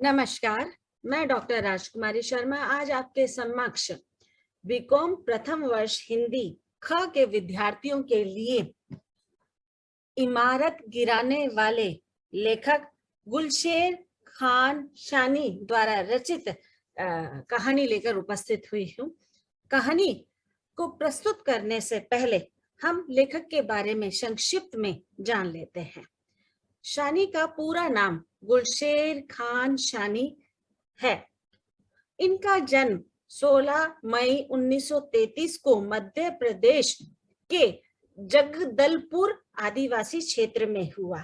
नमस्कार। मैं डॉक्टर राजकुमारी शर्मा आज आपके समक्ष बीकॉम प्रथम वर्ष हिंदी ख के विद्यार्थियों के लिए इमारत गिराने वाले लेखक गुलशेर खान शानी द्वारा रचित कहानी लेकर उपस्थित हुई हूँ। कहानी को प्रस्तुत करने से पहले हम लेखक के बारे में संक्षिप्त में जान लेते हैं। शानी का पूरा नाम गुलशेर खान शानी है। इनका जन्म 16 मई 1933 को मध्य प्रदेश के जगदलपुर आदिवासी क्षेत्र में हुआ।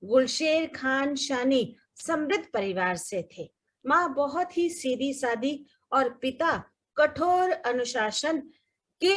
गुलशेर खान शानी समृद्ध परिवार से थे। माँ बहुत ही सीधी सादी और पिता कठोर अनुशासन के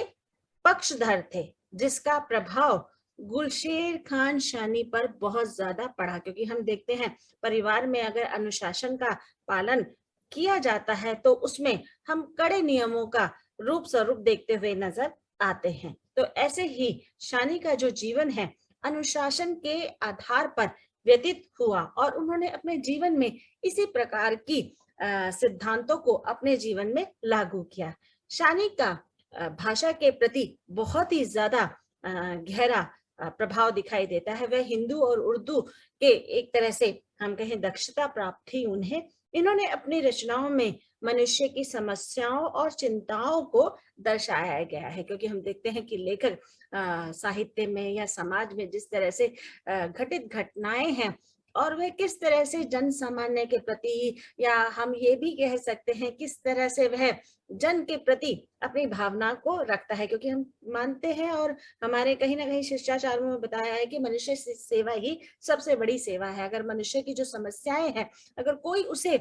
पक्षधर थे, जिसका प्रभाव गुलशेर खान शानी पर बहुत ज्यादा पड़ा। क्योंकि हम देखते हैं परिवार में अगर अनुशासन का पालन किया जाता है तो उसमें हम कड़े नियमों का रूप स्वरूप देखते हुए नजर आते हैं। तो ऐसे ही शानी का जो जीवन है अनुशासन के आधार पर व्यतीत हुआ और उन्होंने अपने जीवन में इसी प्रकार की सिद्धांतों को अपने जीवन में लागू किया। शानी का भाषा के प्रति बहुत ही ज्यादा गहरा प्रभाव दिखाई देता है। वह हिंदू और उर्दू के एक तरह से हम कहें दक्षता प्राप्त थी उन्हें। इन्होंने अपनी रचनाओं में मनुष्य की समस्याओं और चिंताओं को दर्शाया गया है। क्योंकि हम देखते हैं कि लेखक साहित्य में या समाज में जिस तरह से घटित घटनाएं हैं और वह किस तरह से जन सामान्य के प्रति, या हम ये भी कह सकते हैं किस तरह से वह जन के प्रति अपनी भावना को रखता है। क्योंकि हम मानते हैं और हमारे कहीं ना कहीं शिष्टाचारों में बताया है कि मनुष्य सेवा ही सबसे बड़ी सेवा है। अगर मनुष्य की जो समस्याएं हैं, अगर कोई उसे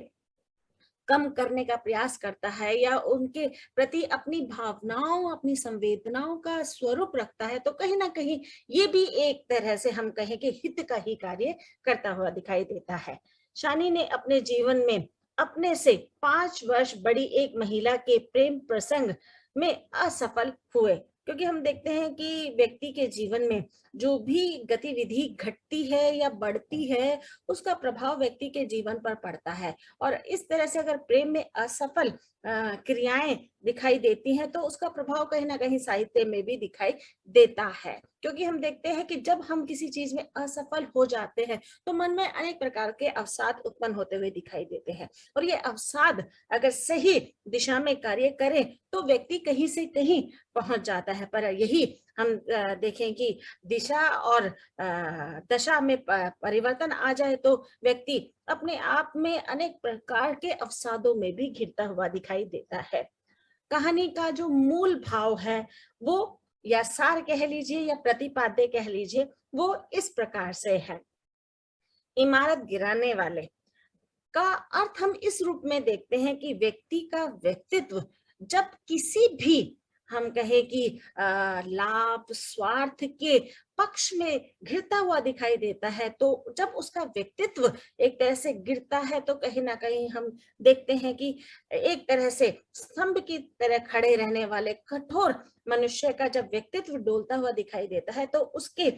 कम करने का प्रयास करता है या उनके प्रति अपनी भावनाओं, अपनी संवेदनाओं का स्वरूप रखता है, तो कहीं ना कहीं ये भी एक तरह से हम कहें कि हित का ही कार्य करता हुआ दिखाई देता है। शानी ने अपने जीवन में अपने से 5 वर्ष बड़ी एक महिला के प्रेम प्रसंग में असफल हुए। क्योंकि हम देखते हैं कि व्यक्ति के जीवन में जो भी गतिविधि घटती है या बढ़ती है, उसका प्रभाव व्यक्ति के जीवन पर पड़ता है। और इस तरह से अगर प्रेम में असफल क्रियाएं दिखाई देती हैं तो उसका प्रभाव कहीं ना कहीं साहित्य में भी दिखाई देता है। क्योंकि हम देखते हैं कि जब हम किसी चीज में असफल हो जाते हैं तो मन में अनेक प्रकार के अवसाद उत्पन्न होते हुए दिखाई देते हैं। और ये अवसाद अगर सही दिशा में कार्य करें तो व्यक्ति कहीं से कहीं पहुंच जाता है। पर यही हम देखें कि दिशा और दशा में परिवर्तन आ जाए तो व्यक्ति अपने आप में अनेक प्रकार के अवसादों में भी घिरता हुआ दिखाई देता है। कहानी का जो मूल भाव है वो, या सार कह लीजिए या प्रतिपाद्य कह लीजिए, वो इस प्रकार से है। इमारत गिराने वाले का अर्थ हम इस रूप में देखते हैं कि व्यक्ति का व्यक्तित्व जब किसी भी हम कहें कि लाभ स्वार्थ के पक्ष में घिरता हुआ दिखाई देता है, तो जब उसका व्यक्तित्व एक तरह से गिरता है तो कहीं ना कहीं हम देखते हैं कि एक तरह से स्तंभ की तरह खड़े रहने वाले कठोर मनुष्य का जब व्यक्तित्व डोलता हुआ दिखाई देता है तो उसके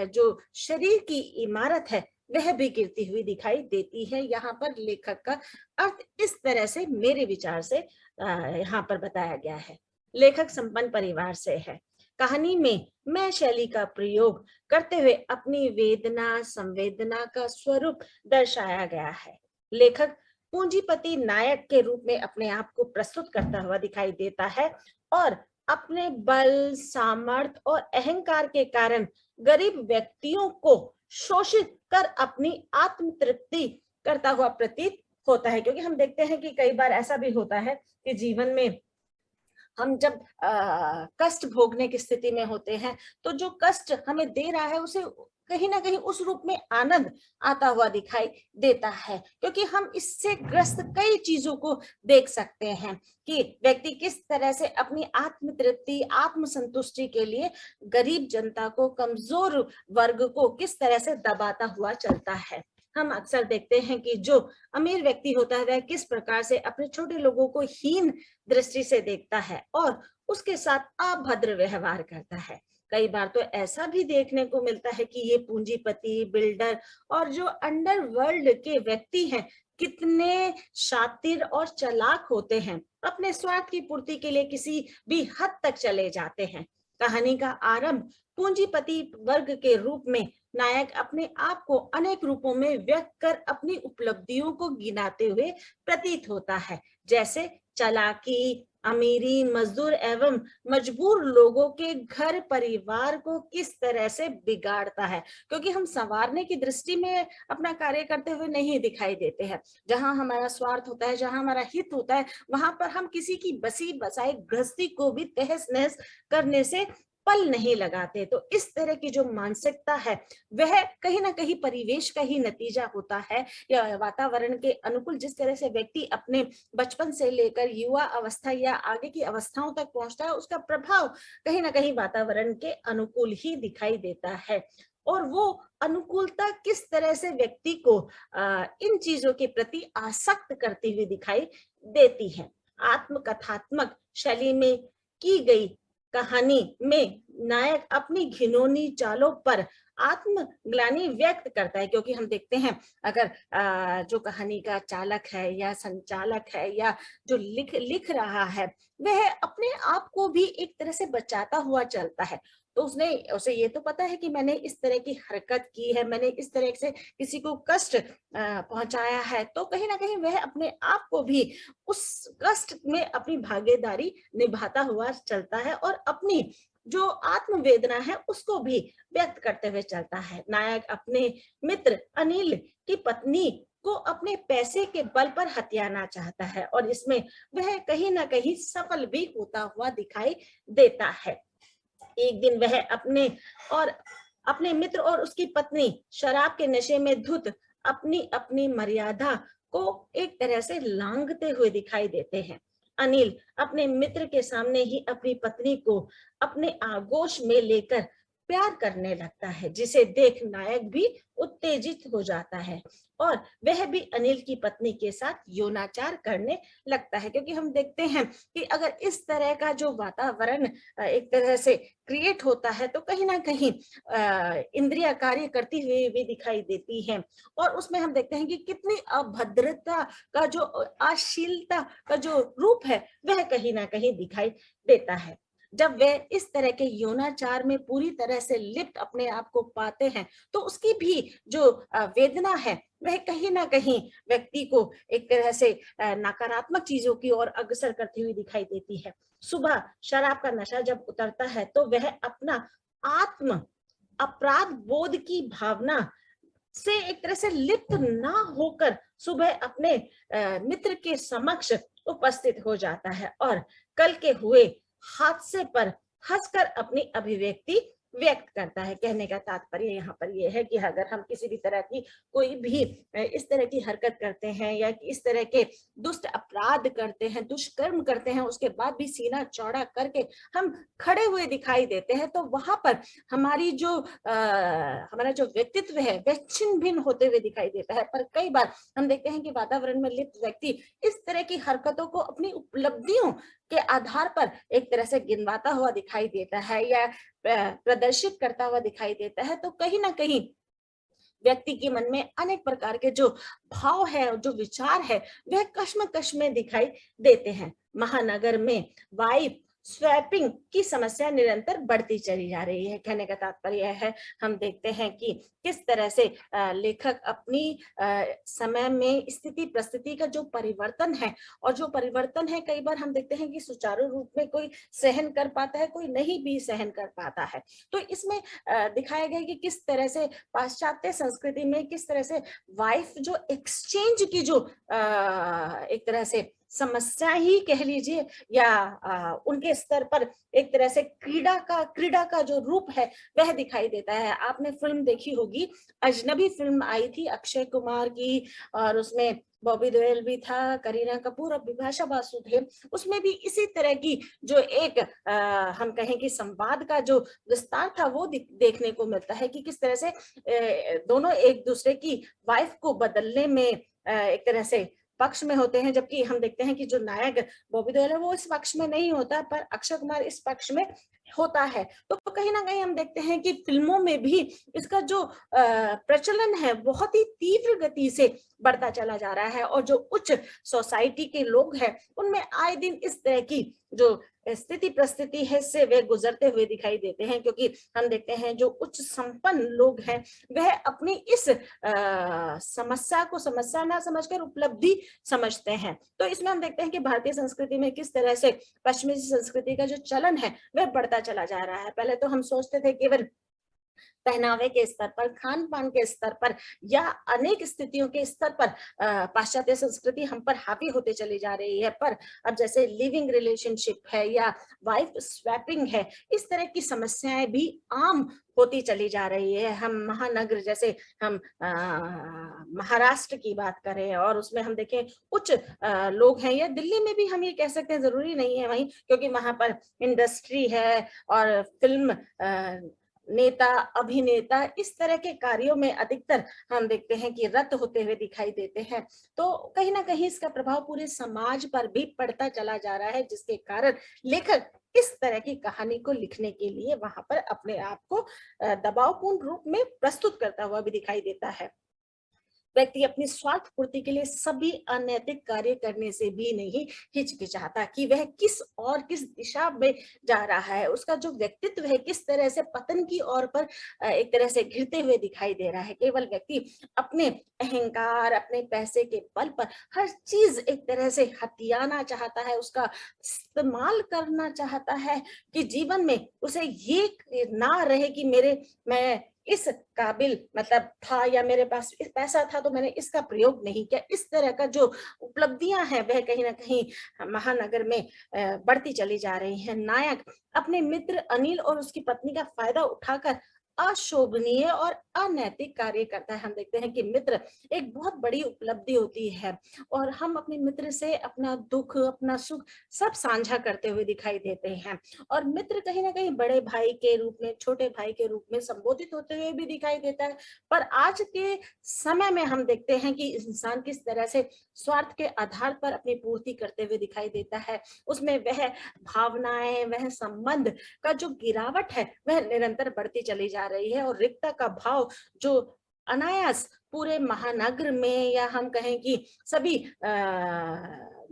जो शरीर की इमारत है वह भी गिरती हुई दिखाई देती है। यहाँ पर लेखक का अर्थ इस तरह से मेरे विचार से यहाँ पर बताया गया है। लेखक संपन्न परिवार से है। कहानी में मैं शैली का प्रयोग करते हुए अपनी वेदना संवेदना का स्वरूप दर्शाया गया है। लेखक पूंजीपति नायक के रूप में अपने आप को प्रस्तुत करता हुआ दिखाई देता है और अपने बल सामर्थ्य और अहंकार के कारण गरीब व्यक्तियों को शोषित कर अपनी आत्म तृप्ति करता हुआ प्रतीत होता है। क्योंकि हम देखते हैं कि कई बार ऐसा भी होता है कि जीवन में हम जब कष्ट भोगने की स्थिति में होते हैं तो जो कष्ट हमें दे रहा है उसे कहीं ना कहीं उस रूप में आनंद आता हुआ दिखाई देता है। क्योंकि हम इससे ग्रस्त कई चीजों को देख सकते हैं कि व्यक्ति किस तरह से अपनी आत्म तृप्ति आत्म संतुष्टि के लिए गरीब जनता को, कमजोर वर्ग को किस तरह से दबाता हुआ चलता है। हम अक्सर देखते हैं कि जो अमीर व्यक्ति होता है वह किस प्रकार से अपने छोटे लोगों को हीन दृष्टि से देखता है और उसके साथ अभद्र व्यवहार करता है। कई बार तो ऐसा भी देखने को मिलता है कि ये पूंजीपति, बिल्डर और जो अंडरवर्ल्ड के व्यक्ति हैं कितने शातिर और चालाक होते हैं, अपने स्वार्थ की पूर्ति के लिए किसी भी हद तक चले जाते हैं। कहानी का आरंभ पूंजीपति वर्ग के रूप में नायक अपने आप को अनेक रूपों में व्यक्त कर अपनी उपलब्धियों को गिनाते हुए प्रतीत होता है, जैसे चालाकी, अमीरी, मजदूर एवं मजबूर लोगों के घर परिवार को किस तरह से बिगाड़ता है, क्योंकि हम संवारने की दृष्टि में अपना कार्य करते हुए नहीं दिखाई देते हैं। जहां हमारा स्वार्थ होता है, जहां हमारा हित होता है, वहां पर हम किसी की बसी बसाई गृहस्थी को भी तहस नहस करने से पल नहीं लगाते। तो इस तरह की जो मानसिकता है वह कहीं ना कहीं परिवेश का ही नतीजा होता है, या वातावरण के अनुकूल जिस तरह से व्यक्ति अपने बचपन से लेकर युवा अवस्था या आगे की अवस्थाओं तक पहुंचता है, उसका प्रभाव कहीं ना कहीं वातावरण के अनुकूल ही दिखाई देता है। और वो अनुकूलता किस तरह से व्यक्ति को इन चीजों के प्रति आसक्त करती हुई दिखाई देती है। आत्मकथात्मक शैली में की गई कहानी में नायक अपनी घिनौनी चालों पर आत्मग्लानि व्यक्त करता है, क्योंकि हम देखते हैं अगर जो कहानी का चालक है या संचालक है या जो लिख रहा है, वह अपने आप को भी एक तरह से बचाता हुआ चलता है। तो उसे ये तो पता है कि मैंने इस तरह की हरकत की है, मैंने इस तरह से किसी को कष्ट पहुंचाया है, तो कहीं ना कहीं वह अपने आप को भी उस कष्ट में अपनी भागीदारी निभाता हुआ चलता है और अपनी जो आत्मवेदना है उसको भी व्यक्त करते हुए चलता है। नायक अपने मित्र अनिल की पत्नी को अपने पैसे के बल पर हथियाना चाहता है और इसमें वह कहीं ना कहीं सफल भी होता हुआ दिखाई देता है। एक दिन वह अपने मित्र और उसकी पत्नी शराब के नशे में धुत अपनी अपनी मर्यादा को एक तरह से लांघते हुए दिखाई देते हैं। अनिल अपने मित्र के सामने ही अपनी पत्नी को अपने आगोश में लेकर प्यार करने लगता है, जिसे देख नायक भी उत्तेजित हो जाता है और वह भी अनिल की पत्नी के साथ यौनाचार करने लगता है। क्योंकि हम देखते हैं कि अगर इस तरह का जो वातावरण एक तरह से क्रिएट होता है तो कहीं ना कहीं इंद्रियां कार्य करती हुई भी दिखाई देती हैं और उसमें हम देखते हैं कि कितनी अभद्रता का जो अश्लीलता का जो रूप है वह कहीं ना कहीं दिखाई देता है। जब वे इस तरह के यौनाचार में पूरी तरह से लिप्त अपने आप को पाते हैं तो उसकी भी जो वेदना है वह कहीं ना कहीं व्यक्ति को एक तरह से नकारात्मक चीजों की ओर अग्रसर करती हुई दिखाई देती है। सुबह शराब का नशा जब उतरता है तो वह अपना आत्म अपराध बोध की भावना से एक तरह से लिप्त ना होकर सुबह अपने मित्र के समक्ष उपस्थित हो जाता है और कल के हुए हादसे पर हंसकर अपनी अभिव्यक्ति व्यक्त करता है। कहने का तात्पर्य यहाँ पर यह है कि अगर हम किसी भी तरह की कोई भी इस तरह की हरकत करते हैं या इस तरह के दुष्ट अपराध करते हैं, दुष्कर्म करते हैं, उसके बाद भी सीना चौड़ा करके हम खड़े हुए दिखाई देते हैं, तो वहां पर हमारी जो हमारा जो व्यक्तित्व है वह छिन्न भिन्न होते हुए दिखाई देता है। पर कई बार हम देखते हैं कि वातावरण में लिप्त व्यक्ति इस तरह की हरकतों को अपनी उपलब्धियों के आधार पर एक तरह से गिनवाता हुआ दिखाई देता है या प्रदर्शित करता हुआ दिखाई देता है, तो कहीं ना कहीं व्यक्ति के मन में अनेक प्रकार के जो भाव है, जो विचार है, वह कश्मकश में दिखाई देते हैं। महानगर में वाइफ स्वैपिंग की समस्या निरंतर बढ़ती चली जा रही है। कहने का तात्पर्य है हम देखते हैं कि किस तरह से लेखक अपनी समय में स्थिति परिस्थिति का जो परिवर्तन है और जो परिवर्तन है कई बार हम देखते हैं कि सुचारू रूप में कोई सहन कर पाता है, कोई नहीं भी सहन कर पाता है। तो इसमें दिखाया गया कि किस तरह से पाश्चात्य संस्कृति में किस तरह से वाइफ जो एक्सचेंज की जो एक तरह से समस्या ही कह लीजिए या उनके स्तर पर एक तरह से क्रीड़ा का जो रूप है वह दिखाई देता है। आपने फिल्म देखी होगी, अजनबी फिल्म आई थी अक्षय कुमार की और उसमें बॉबी देओल भी था, करीना कपूर और बिपाशा बासु थे। उसमें भी इसी तरह की जो एक हम कहें कि संवाद का जो विस्तार था वो देखने को मिलता है कि किस तरह से दोनों एक दूसरे की वाइफ को बदलने में एक तरह से पक्ष में होते हैं, जबकि हम देखते हैं कि जो नायक बॉबी देओल है वो इस पक्ष में नहीं होता, पर अक्षय कुमार इस पक्ष में होता है। तो कहीं न कहीं हम देखते हैं कि फ़िल्मों में भी इसका जो प्रचलन है बहुत ही तीव्र गति से बढ़ता चला जा रहा है, और जो उच्च सोसाइटी के लोग हैं, उनमें आए दिन इस तरह की जो स्थिति परिस्थिति है से वे गुज़रते हुए दिखाई देते हैं, क्योंकि हम देखते हैं जो उच्च संपन्न लोग हैं, वह अपनी इस समस्या को समस्या ना समझकर उपलब्धि समझते हैं। तो इसमें हम देखते हैं कि भारतीय संस्कृति में किस तरह से पश्चिमी संस्कृति का जो चलन है वह बढ़ता चला जा रहा है। पहले तो हम सोचते थे केवल पहनावे के स्तर पर, खान-पान के स्तर पर या अनेक स्थितियों के स्तर पर पाश्चात्य संस्कृति हम पर हावी होते चली जा रही है। पर अब जैसे लिविंग रिलेशनशिप है या वाइफ स्वैपिंग है, इस तरह की समस्याएँ भी आम होती चली जा रही है। हम महानगर जैसे हम महाराष्ट्र की बात करें और उसमें हम देखें उच्च लोग हैं, या दिल्ली में भी हम ये कह सकते हैं, ज़रूरी नहीं है वहीं, क्योंकि वहाँ पर इंडस्ट्री है और फ़िल्म नेता, अभिनेता इस तरह के कार्यों में अधिकतर हम देखते हैं कि रत होते हुए दिखाई देते हैं। तो कहीं न कहीं इसका प्रभाव पूरे समाज पर भी पड़ता चला जा रहा है, जिसके कारण लेखक इस तरह की कहानी को लिखने के लिए वहाँ पर अपने आप को दबावपूर्ण रूप में प्रस्तुत करता हुआ भी दिखाई देता है। व्यक्ति अपनी स्वार्थ पूर्ति के लिए सभी अनैतिक कार्य करने से भी नहीं हिचकिचाता कि वह किस और किस दिशा में जा रहा है। उसका जो व्यक्तित्व है किस तरह से पतन की ओर पर एक तरह से घिरते हुए दिखाई दे रहा है। केवल व्यक्ति अपने अहंकार, अपने पैसे के बल पर हर चीज़ एक तरह से हथियाना चाहता है, उसका इस्तेमाल करना चाहता है कि जीवन में उसे ये ना रहे कि मैं इस काबिल मतलब था, या मेरे पास पैसा था तो मैंने इसका प्रयोग नहीं किया। इस तरह का जो उपलब्धियां हैं वह कहीं न कहीं महानगर में बढ़ती चली जा रही हैं। नायक अपने मित्र अनिल और उसकी पत्नी का फायदा उठाकर अशोभनीय और अनैतिक कार्य करता है। हम देखते हैं कि मित्र एक बहुत बड़ी उपलब्धि होती है, और हम अपने मित्र से अपना दुख, अपना सुख सब साझा करते हुए दिखाई देते हैं। और मित्र कहीं न कहीं बड़े भाई के रूप में, छोटे भाई के रूप में संबोधित होते हुए भी दिखाई देता है। पर आज के समय में हम देखते हैं कि इंसान किस तरह से स्वार्थ के आधार पर अपनी पूर्ति करते हुए दिखाई देता है। उसमें वह भावनाएँ, वह संबंध का जो गिरावट है, वह निरंतर बढ़ती चली जा रही है, और रिक्तता का भाव जो अनायास पूरे महानगर में, या हम कहें कि सभी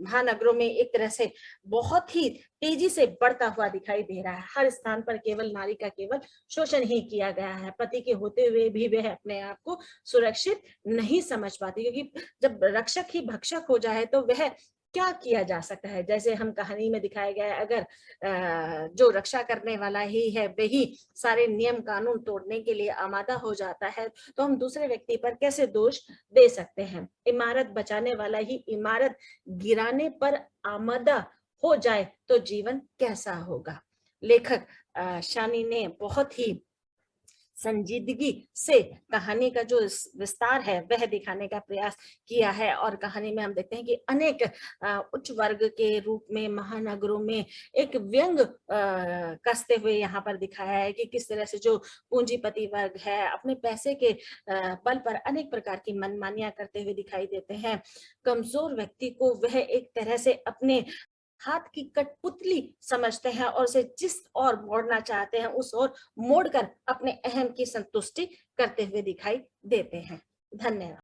महानगरों में एक तरह से बहुत ही तेजी से बढ़ता हुआ दिखाई दे रहा है। हर स्थान पर केवल नारी का केवल शोषण ही किया गया है। पति के होते हुए भी वह अपने आप को सुरक्षित नहीं समझ पाती, क्योंकि जब रक्षक ही भक्षक हो जाए तो वह क्या किया जा सकता है। जैसे हम कहानी में दिखाया गया है, अगर जो रक्षा करने वाला ही है वही सारे नियम कानून तोड़ने के लिए आमादा हो जाता है, तो हम दूसरे व्यक्ति पर कैसे दोष दे सकते हैं। इमारत बचाने वाला ही इमारत गिराने पर आमादा हो जाए तो जीवन कैसा होगा। लेखक शानी ने बहुत ही संजीदगी से कहानी का जो विस्तार है वह दिखाने का प्रयास किया है, और कहानी में हम देखते हैं कि अनेक उच्च वर्ग के रूप में महानगरों में एक व्यंग कसते हुए यहाँ पर दिखाया है कि किस तरह से जो पूंजीपति वर्ग है अपने पैसे के बल पर अनेक प्रकार की मनमानियां करते हुए दिखाई देते हैं। कमजोर व्यक्ति को वह एक तरह से अपने हाथ की कठपुतली समझते हैं, और उसे जिस ओर मोड़ना चाहते हैं उस ओर मोड़कर अपने अहम की संतुष्टि करते हुए दिखाई देते हैं। धन्यवाद।